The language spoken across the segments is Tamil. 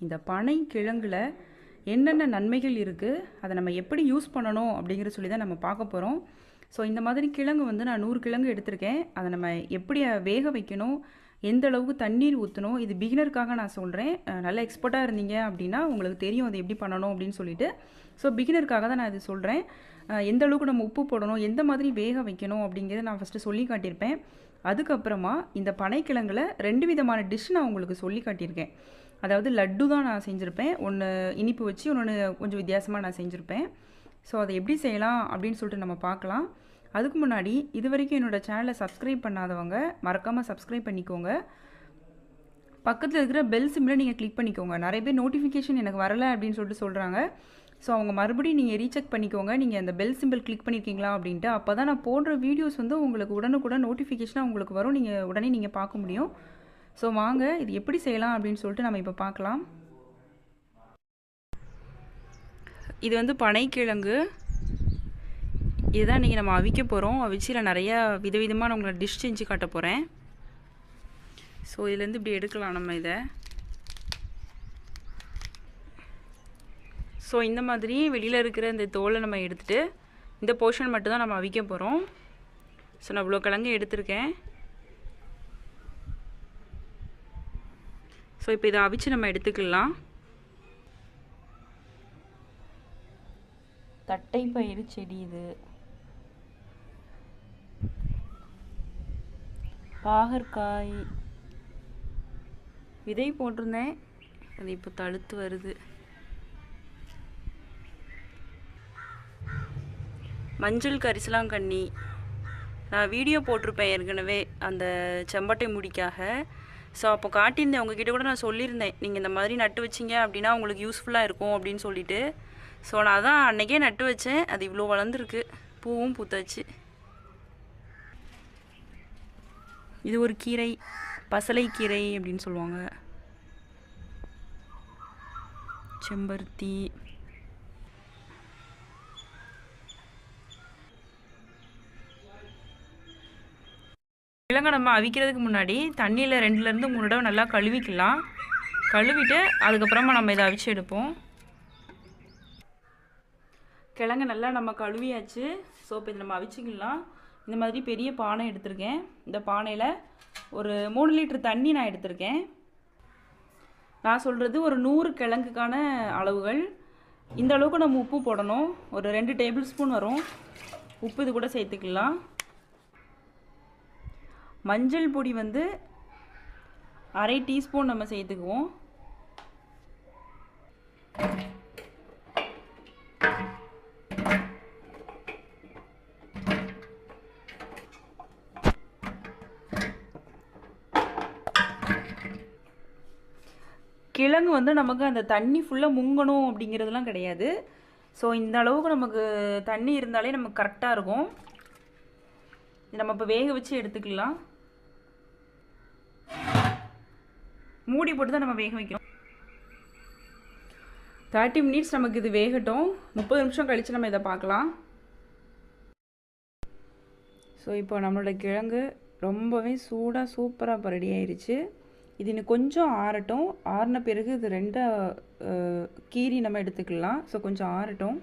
இந்த பனை கிழங்குல என்னென்ன நன்மைகள் இருக்குது, அதை நம்ம எப்படி யூஸ் பண்ணணும் அப்படிங்கிற சொல்லி தான் நம்ம பார்க்க போகிறோம். ஸோ இந்த மாதிரி கிழங்கு வந்து நான் 100 கிழங்கு எடுத்திருக்கேன். அதை நம்ம எப்படி வேக வைக்கணும், எந்த அளவுக்கு தண்ணீர் ஊற்றணும், இது பிகினருக்காக நான் சொல்கிறேன். நல்ல எக்ஸ்பர்ட்டாக இருந்தீங்க அப்படின்னா உங்களுக்கு தெரியும் அது எப்படி பண்ணணும் அப்படின்னு சொல்லிட்டு. ஸோ பிகினருக்காக தான் நான் இது சொல்கிறேன். எந்த அளவுக்கு நம்ம உப்பு போடணும், எந்த மாதிரி வேக வைக்கணும் அப்படிங்கிறத நான் ஃபஸ்ட்டு சொல்லி காட்டியிருப்பேன். அதுக்கப்புறமா இந்த பனைக்கிழங்குல 2 விதமான டிஷ் நான் உங்களுக்கு சொல்லி காட்டியிருக்கேன். அதாவது லட்டு தான் நான் செஞ்சுருப்பேன். ஒன்று இனிப்பு வச்சு, இன்னொன்று கொஞ்சம் வித்தியாசமாக நான் செஞ்சுருப்பேன். ஸோ அதை எப்படி செய்யலாம் அப்படின்னு சொல்லிட்டு நம்ம பார்க்கலாம். அதுக்கு முன்னாடி இது வரைக்கும் என்னோடய சேனலை சப்ஸ்கிரைப் பண்ணாதவங்க மறக்காமல் சப்ஸ்கிரைப் பண்ணிக்கோங்க. பக்கத்தில் இருக்கிற பெல் சிம்மில் நீங்கள் கிளிக் பண்ணிக்கோங்க. நிறைய பேர் நோட்டிஃபிகேஷன் எனக்கு வரலை அப்படின்னு சொல்லிட்டு சொல்கிறாங்க. ஸோ அவங்க மறுபடியும் நீங்கள் ரீசெக் பண்ணிக்கோங்க, நீங்கள் அந்த பெல் சிம்பிள் கிளிக் பண்ணியிருக்கீங்களா அப்படின்ட்டு. அப்போ தான் நான் போடுற வீடியோஸ் வந்து உங்களுக்கு உடனுக்குடன் நோட்டிஃபிகேஷனாக உங்களுக்கு வரும், நீங்கள் உடனே நீங்கள் பார்க்க முடியும். ஸோ வாங்க இது எப்படி செய்யலாம் அப்படின்னு சொல்லிட்டு நம்ம இப்போ பார்க்கலாம். இது வந்து பனைக்கிழங்கு. இதுதான் இன்றைக்கி நம்ம அவிக்க போகிறோம். அவிச்சியில் நிறையா விதவிதமாக நான் உங்களை டிஷ் செஞ்சு காட்ட போகிறேன். ஸோ இதுலேருந்து இப்படி எடுக்கலாம் நம்ம இதை. ஸோ இந்த மாதிரி வெளியில் இருக்கிற இந்த தோலை நம்ம எடுத்துகிட்டு இந்த போர்ஷன் மட்டும் தான் நம்ம அவிக்க போகிறோம். ஸோ நான் இவ்வளோ கிழங்கு எடுத்திருக்கேன். ஸோ இப்போ இதை அவிச்சு நம்ம எடுத்துக்கலாம். தட்டைப்பயிறு செடி இது. பாகற்காய் விதை போட்டிருந்தேன், அது இப்போ தழுத்து வருது. மஞ்சள் கரிசலாங்கண்ணி நான் வீடியோ போட்டிருப்பேன் ஏற்கனவே அந்த செம்பட்டை முடிக்காக. ஸோ அப்போ காட்டியிருந்தேன், உங்ககிட்ட கூட நான் சொல்லியிருந்தேன் நீங்கள் இந்த மாதிரி நட்டு வச்சிங்க அப்படின்னா உங்களுக்கு யூஸ்ஃபுல்லாக இருக்கும் அப்படின்னு சொல்லிட்டு. ஸோ நான் அதான் அன்றைக்கே நட்டு வச்சேன். அது இவ்வளோ வளர்ந்துருக்கு, பூவும் பூத்தாச்சு. இது ஒரு கீரை, பசலை கீரை அப்படின்னு சொல்லுவாங்க. செம்பருத்தி. கிழங்கை நம்ம அவிக்கிறதுக்கு முன்னாடி தண்ணியில் 2லேருந்து 3 தடவை நல்லா கழுவிக்கலாம். கழுவிட்டு அதுக்கப்புறமா நம்ம இதை அவிச்சு எடுப்போம். கிழங்கு நல்லா நம்ம கழுவியாச்சு. ஸோ இப்போ இதை நம்ம அவிச்சிக்கலாம். இந்த மாதிரி பெரிய பானை எடுத்திருக்கேன். இந்த பானையில் ஒரு 3 லிட்டர் தண்ணி நான் எடுத்திருக்கேன். நான் சொல்கிறது ஒரு 100 கிழங்குக்கான அளவுகள். இந்த அளவுக்கு நம்ம உப்பு போடணும். ஒரு 2 டேபிள் ஸ்பூன் வரும் உப்பு, இது கூட சேர்த்துக்கலாம். மஞ்சள் பொடி வந்து அரை டீஸ்பூன் நம்ம சேர்த்துக்குவோம். கிழங்கு வந்து நமக்கு அந்த தண்ணி ஃபுல்லாக முங்கணும் அப்படிங்கிறதுலாம் கிடையாது. ஸோ இந்த அளவுக்கு நமக்கு தண்ணி இருந்தாலே நமக்கு கரெக்டாக இருக்கும். நம்ம இப்போ வேக வச்சு எடுத்துக்கலாம். மூடி போட்டு தான் நம்ம வேக வைக்கணும். 30 மினிட்ஸ் நமக்கு இது வேகட்டும். 30 நிமிஷம் கழித்து நம்ம இதை பார்க்கலாம். ஸோ இப்போ நம்மளோட கிழங்கு ரொம்பவே சூடாக சூப்பராக இப்போ ரெடி ஆயிடுச்சு. இது இன்னும் கொஞ்சம் ஆறட்டும். ஆறின பிறகு இது 2 கீரி நம்ம எடுத்துக்கலாம். ஸோ கொஞ்சம் ஆறட்டும்.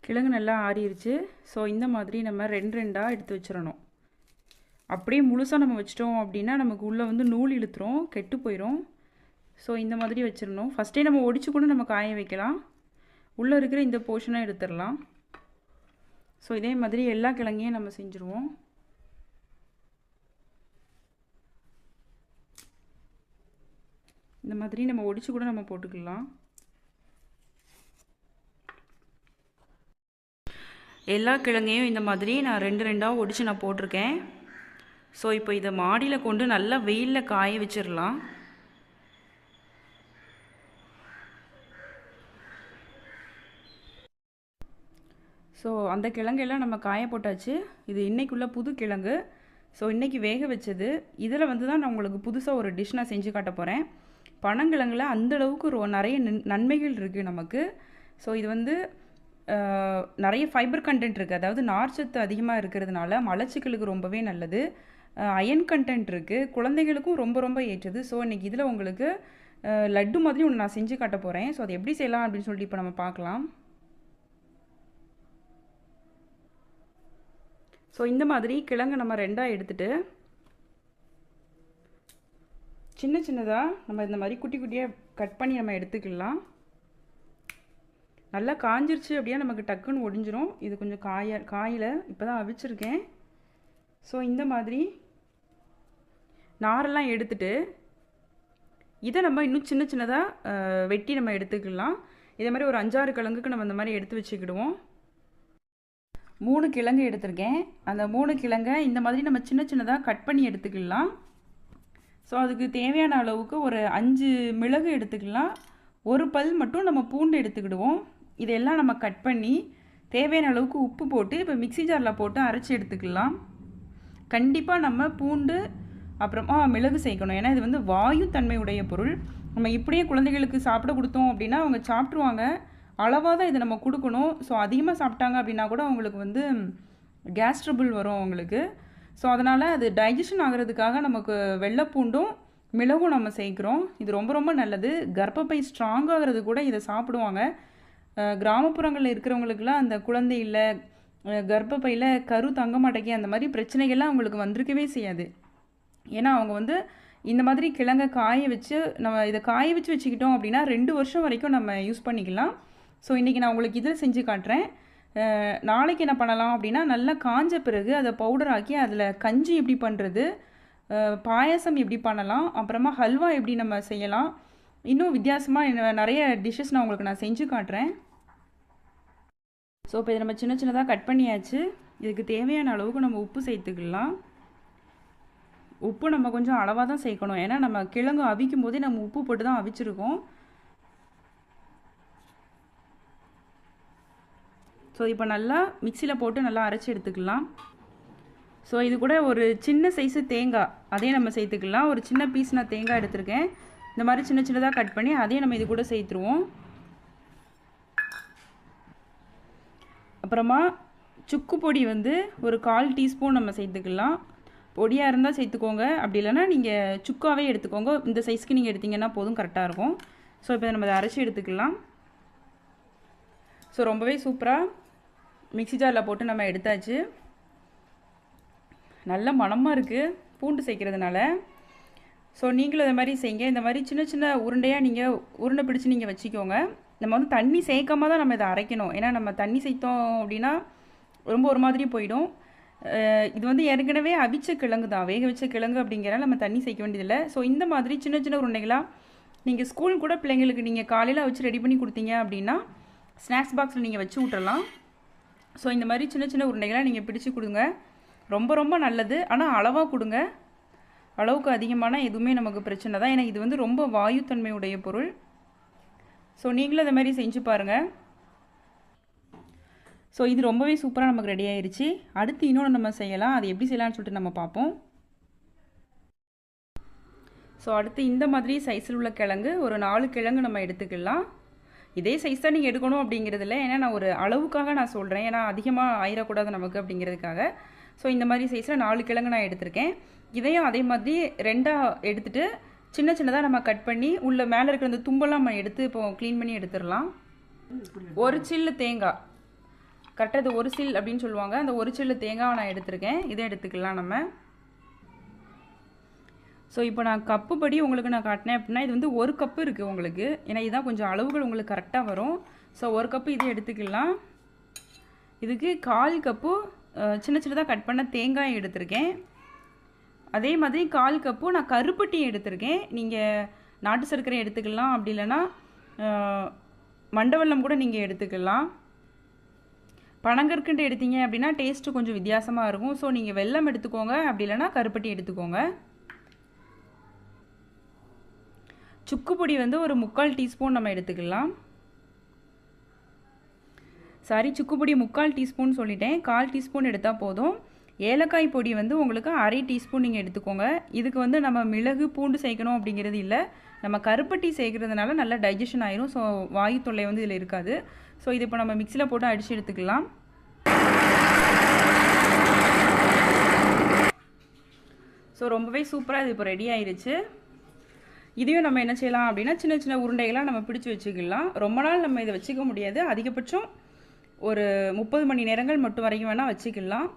கிழங்கு நல்லா ஆறிடுச்சு. ஸோ இந்த மாதிரி நம்ம 2 எடுத்து வச்சிடணும். அப்படியே முழுசாக நம்ம வச்சிட்டோம் அப்படின்னா நமக்கு உள்ளே வந்து நூல் இழுத்துரும், கெட்டு போயிடும். ஸோ இந்த மாதிரி வச்சிடணும். ஃபஸ்ட்டே நம்ம ஒடிச்சு கூட நம்ம காய வைக்கலாம். உள்ளே இருக்கிற இந்த போர்ஷனை எடுத்துடலாம். ஸோ இதே மாதிரி எல்லா கிழங்கையும் நம்ம செஞ்சுருவோம். இந்த மாதிரி நம்ம ஒடிச்சு கூட நம்ம போட்டுக்கலாம். எல்லா கிழங்கையும் இந்த மாதிரி நான் 2 ஒடிச்சு நான் போட்டிருக்கேன். ஸோ இப்போ இதை மாடியில் கொண்டு நல்லா வெயிலில் காய வச்சிடலாம். ஸோ அந்த கிழங்கெல்லாம் நம்ம காய போட்டாச்சு. இது இன்றைக்குள்ள புது கிழங்கு. ஸோ இன்றைக்கி வேக வச்சது. இதில் வந்து தான் நான் உங்களுக்கு புதுசாக ஒரு டிஷ் நான் செஞ்சு காட்ட போகிறேன். பனங்கிழங்குல அந்தளவுக்கு நிறைய நன்மைகள் இருக்குது நமக்கு. ஸோ இது வந்து நிறைய ஃபைபர் கண்டென்ட் இருக்குது. அதாவது நார்ச்சத்து அதிகமாக இருக்கிறதுனால மலச்சிக்கலுக்கு ரொம்பவே நல்லது. அயன் கண்டென்ட் இருக்குது, குழந்தைகளுக்கும் ரொம்ப ரொம்ப ஏற்றது. ஸோ இன்றைக்கி இதில் உங்களுக்கு லட்டு மாதிரி ஒன்று நான் செஞ்சு காட்ட போகிறேன். ஸோ அது எப்படி செய்யலாம் அப்படின்னு சொல்லிட்டு இப்போ நம்ம பார்க்கலாம். ஸோ இந்த மாதிரி கிழங்கு நம்ம ரெண்டாக எடுத்துகிட்டு சின்ன சின்னதாக நம்ம இந்த மாதிரி குட்டி குட்டியாக கட் பண்ணி நம்ம எடுத்துக்கலாம். நல்லா காஞ்சிருச்சு அப்படின்னா நமக்கு டக்குன்னு ஒடிஞ்சிரும். இது கொஞ்சம் காயில் இப்போ தான் அவிச்சிருக்கேன். ஸோ இந்த மாதிரி நாரெல்லாம் எடுத்துட்டு இதை நம்ம இன்னும் சின்ன சின்னதாக வெட்டி நம்ம எடுத்துக்கலாம். இதே மாதிரி ஒரு 5-6 கிழங்குக்கு நம்ம இந்த மாதிரி எடுத்து வச்சுக்கிடுவோம். 3 கிழங்கு எடுத்திருக்கேன். அந்த 3 கிழங்கை இந்த மாதிரி நம்ம சின்ன சின்னதாக கட் பண்ணி எடுத்துக்கலாம். ஸோ அதுக்கு தேவையான அளவுக்கு ஒரு 5 மிளகு எடுத்துக்கலாம். ஒரு பல் மட்டும் நம்ம பூண்டு எடுத்துக்கிடுவோம். இதெல்லாம் நம்ம கட் பண்ணி தேவையான அளவுக்கு உப்பு போட்டு இப்போ மிக்ஸி ஜாரில் போட்டு அரைச்சி எடுத்துக்கலாம். கண்டிப்பாக நம்ம பூண்டு அப்புறமா மிளகு சேர்க்கணும். ஏன்னா இது வந்து வாயு தன்மையுடைய பொருள். நம்ம இப்படியே குழந்தைகளுக்கு சாப்பிட கொடுத்தோம் அப்படின்னா அவங்க சாப்பிட்ருவாங்க. அளவாக தான் இதை நம்ம கொடுக்கணும். ஸோ அதிகமாக சாப்பிட்டாங்க அப்படின்னா கூட அவங்களுக்கு வந்து கேஸ் ட்ரபிள் வரும் அவங்களுக்கு. ஸோ அதனால் அது டைஜஷன் ஆகிறதுக்காக நமக்கு வெள்ளைப்பூண்டும் மிளகும் நம்ம சேர்க்குறோம். இது ரொம்ப ரொம்ப நல்லது. கர்ப்பப்பை ஸ்ட்ராங் ஆகிறது கூட இதை சாப்பிடுவாங்க. கிராமப்புறங்களில் இருக்கிறவங்களுக்குலாம் அந்த குழந்தை இல்லை, கர்ப்பப்பையில் கரு தங்க மாட்டேங்கி அந்த மாதிரி பிரச்சனைகள்லாம் அவங்களுக்கு வந்திருக்கவே செய்யாது. ஏன்னா அவங்க வந்து இந்த மாதிரி கிழங்கை காய வச்சு நம்ம இதை காய வச்சு வச்சுக்கிட்டோம் அப்படின்னா 2 வருஷம் வரைக்கும் நம்ம யூஸ் பண்ணிக்கலாம். ஸோ இன்றைக்கி நான் உங்களுக்கு இதில் செஞ்சு காட்டுறேன். நாளைக்கு என்ன பண்ணலாம் அப்படின்னா நல்லா காஞ்ச பிறகு அதை பவுடர் ஆக்கி அதில் கஞ்சி எப்படி பண்ணுறது, பாயாசம் எப்படி பண்ணலாம், அப்புறமா ஹல்வா எப்படி நம்ம செய்யலாம், இன்னும் வித்தியாசமாக நிறைய டிஷ்ஷஸ் நான் உங்களுக்கு நான் செஞ்சு காட்டுறேன். ஸோ இப்போ இதை நம்ம சின்ன சின்னதாக கட் பண்ணியாச்சு. இதுக்கு தேவையான அளவுக்கு நம்ம உப்பு சேர்த்துக்கலாம். உப்பு நம்ம கொஞ்சம் அளவாக தான் சேர்க்கணும். ஏன்னா நம்ம கிழங்கு அவிக்கும் போதே நம்ம உப்பு போட்டு தான் அவிச்சிருக்கோம். ஸோ இப்போ நல்லா மிக்சியில் போட்டு நல்லா அரைச்சி எடுத்துக்கலாம். ஸோ இது கூட ஒரு சின்ன சைஸு தேங்காய் அதையும் நம்ம சேர்த்துக்கலாம். ஒரு சின்ன பீஸ் நான் தேங்காய் எடுத்திருக்கேன். இந்த மாதிரி சின்ன சின்னதாக கட் பண்ணி அதையும் நம்ம இது கூட சேர்த்துருவோம். அப்புறமா சுக்கு பொடி வந்து ஒரு 1/4 டீஸ்பூன் நம்ம சேர்த்துக்கலாம். பொடியாக இருந்தால் சேர்த்துக்கோங்க, அப்படி இல்லைன்னா நீங்கள் சுக்காவே எடுத்துக்கோங்க. இந்த சைஸ்க்கு நீங்கள் எடுத்திங்கன்னா போதும், கரெக்டாக இருக்கும். ஸோ இப்போ நம்ம அதை அரைச்சி எடுத்துக்கலாம். ஸோ ரொம்பவே சூப்பராக மிக்ஸி ஜாரில் போட்டு நம்ம எடுத்தாச்சு. நல்ல மணமாக இருக்குது பூண்டு சேர்க்கிறதுனால. ஸோ நீங்களும் இந்த மாதிரி செய்யுங்க. இந்த மாதிரி சின்ன சின்ன உருண்டையாக நீங்கள் உருண்டை பிடிச்சி நீங்கள் வச்சுக்கோங்க. நம்ம வந்து தண்ணி சேர்க்காம தான் நம்ம இதை அரைக்கணும். ஏன்னா நம்ம தண்ணி சேர்த்தோம் அப்படின்னா ரொம்ப ஒரு மாதிரி போயிடும். இது வந்து ஏற்கனவே அவிச்ச கிழங்கு தான், வேக வச்ச கிழங்கு அப்படிங்கிறனால நம்ம தண்ணி சேர்க்க வேண்டியதில்லை. ஸோ இந்த மாதிரி சின்ன சின்ன உருண்டைகளாக நீங்கள் ஸ்கூல் கூட பிள்ளைங்களுக்கு நீங்கள் காலையில் வச்சு ரெடி பண்ணி கொடுத்தீங்க அப்படின்னா ஸ்நாக்ஸ் பாக்ஸில் நீங்கள் வச்சு விட்றலாம். ஸோ இந்த மாதிரி சின்ன சின்ன உருண்டைகளாக நீங்கள் பிடிச்சி கொடுங்க. ரொம்ப ரொம்ப நல்லது. ஆனால் அளவாக கொடுங்க. அளவுக்கு அதிகமான எதுவுமே நமக்கு பிரச்சனை தான். ஏன்னா இது வந்து ரொம்ப வாயுத்தன்மையுடைய பொருள். ஸோ நீங்களும் இந்த மாதிரி செஞ்சு பாருங்கள். ஸோ இது ரொம்பவே சூப்பராக நமக்கு ரெடி ஆயிடுச்சு. அடுத்து இன்னொன்று நம்ம செய்யலாம். அது எப்படி செய்யலாம்னு சொல்லிட்டு நம்ம பார்ப்போம். ஸோ அடுத்து இந்த மாதிரி சைஸில் உள்ள கிழங்கு ஒரு 4 கிழங்கு நம்ம எடுத்துக்கலாம். இதே சைஸ் தான் நீங்கள் எடுக்கணும் அப்படிங்கிறதுல, ஏன்னா நான் ஒரு அளவுக்காக நான் சொல்கிறேன். ஏன்னா அதிகமாக ஆயிடக்கூடாது நமக்கு அப்படிங்கிறதுக்காக. ஸோ இந்த மாதிரி சைஸில் 4 கிழங்கு நான் எடுத்திருக்கேன். இதையும் அதே மாதிரி 2ஆக எடுத்துகிட்டு சின்ன சின்னதாக நம்ம கட் பண்ணி உள்ள மேலே இருக்கிற அந்த தும்பெல்லாம் நம்ம எடுத்து இப்போ க்ளீன் பண்ணி எடுத்துடலாம். ஒரு சில்லு தேங்காய், கரெக்டாக இது ஒரு சில் அப்படின்னு சொல்லுவாங்க. அந்த ஒரு சில்லு தேங்காவை நான் எடுத்திருக்கேன். இதை எடுத்துக்கலாம் நம்ம. ஸோ இப்போ நான் கப்பு படி உங்களுக்கு நான் காட்டினேன் அப்படின்னா இது வந்து 1 கப்பு இருக்குது உங்களுக்கு. ஏன்னா இதுதான் கொஞ்சம் அளவுகள் உங்களுக்கு கரெக்டாக வரும். ஸோ 1 கப்பு இதை எடுத்துக்கலாம். இதுக்கு 1/4 கப்பு சின்ன சின்னதாக கட் பண்ண தேங்காய் எடுத்திருக்கேன். அதே மாதிரி 1/4 கப்பு நான் கருப்பட்டி எடுத்திருக்கேன். நீங்கள் நாட்டு சர்க்கரை எடுத்துக்கலாம், அப்படி இல்லைன்னா மண்டவெல்லம் கூட நீங்கள் எடுத்துக்கலாம். பனங்கற்கண்டு எடுத்தீங்க அப்படின்னா டேஸ்ட்டு கொஞ்சம் வித்தியாசமாக இருக்கும். ஸோ நீங்கள் வெல்லம் எடுத்துக்கோங்க, அப்படி இல்லைன்னா கருப்பட்டி எடுத்துக்கோங்க. சுக்கு பொடி வந்து ஒரு 3/4 டீஸ்பூன் நம்ம எடுத்துக்கலாம். சாரி, சுக்கு பொடி 3/4 டீஸ்பூன் சொல்லிட்டேன், 1/4 டீஸ்பூன் எடுத்தால் போதும். ஏலக்காய் பொடி வந்து உங்களுக்கு 1/2 டீஸ்பூன் நீங்கள் எடுத்துக்கோங்க. இதுக்கு வந்து நம்ம மிளகு பூண்டு சேர்க்கணும் அப்படிங்கிறது இல்லை. நம்ம கருப்பட்டி சேர்க்கறதுனால நல்லா டைஜஷன் ஆயிரும். ஸோ வாயு தொல்லை வந்து இதில் இருக்காது. ஸோ இது இப்போ நம்ம மிக்சியில் போட்டு அடித்து எடுத்துக்கலாம். ஸோ ரொம்பவே சூப்பராக இது இப்போ ரெடி ஆயிருச்சு. இதையும் நம்ம என்ன செய்யலாம் அப்படின்னா சின்ன சின்ன உருண்டைகளாக நம்ம பிடிச்சி வச்சுக்கலாம். ரொம்ப நாள் நம்ம இதை வச்சுக்க முடியாது, அதிகபட்சம் ஒரு 30 மணி நேரங்கள் மட்டும் வரைக்கும் வேணால் வச்சுக்கலாம்.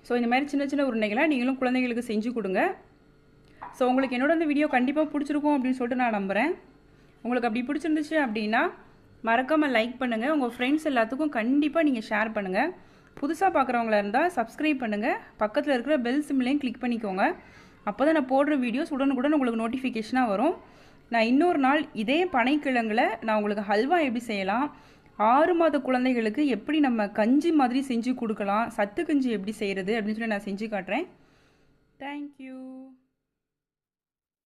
ஸோ இந்த மாதிரி சின்ன சின்ன உருண்டைகளை நீங்களும் குழந்தைங்களுக்கு செஞ்சு கொடுங்க. ஸோ உங்களுக்கு என்னோட இந்த வீடியோ கண்டிப்பாக பிடிச்சிருக்கும் அப்படின்னு சொல்லிட்டு நான் நம்புகிறேன். உங்களுக்கு அப்படி பிடிச்சிருந்துச்சு அப்படின்னா மறக்காமல் லைக் பண்ணுங்கள். உங்கள் ஃப்ரெண்ட்ஸ் எல்லாத்துக்கும் கண்டிப்பாக நீங்கள் ஷேர் பண்ணுங்கள். புதுசாக பார்க்குறவங்களா இருந்தால் சப்ஸ்கிரைப் பண்ணுங்கள். பக்கத்தில் இருக்கிற பெல் சிம்லையும் கிளிக் பண்ணிக்கோங்க. அப்போ தான் நான் போடுற வீடியோஸ் உடனுக்குடன் உங்களுக்கு நோட்டிஃபிகேஷனாக வரும். நான் இன்னொரு நாள் இதே பனைக்கிழங்கில் நான் உங்களுக்கு ஹல்வா எப்படி செய்யலாம், 6 மாத குழந்தைகளுக்கு எப்படி நம்ம கஞ்சி மாதிரி செஞ்சு கொடுக்கலாம், சத்து கஞ்சி எப்படி செய்கிறது அப்படின்னு சொல்லி நான் செஞ்சு காட்டுறேன். தேங்க்யூ.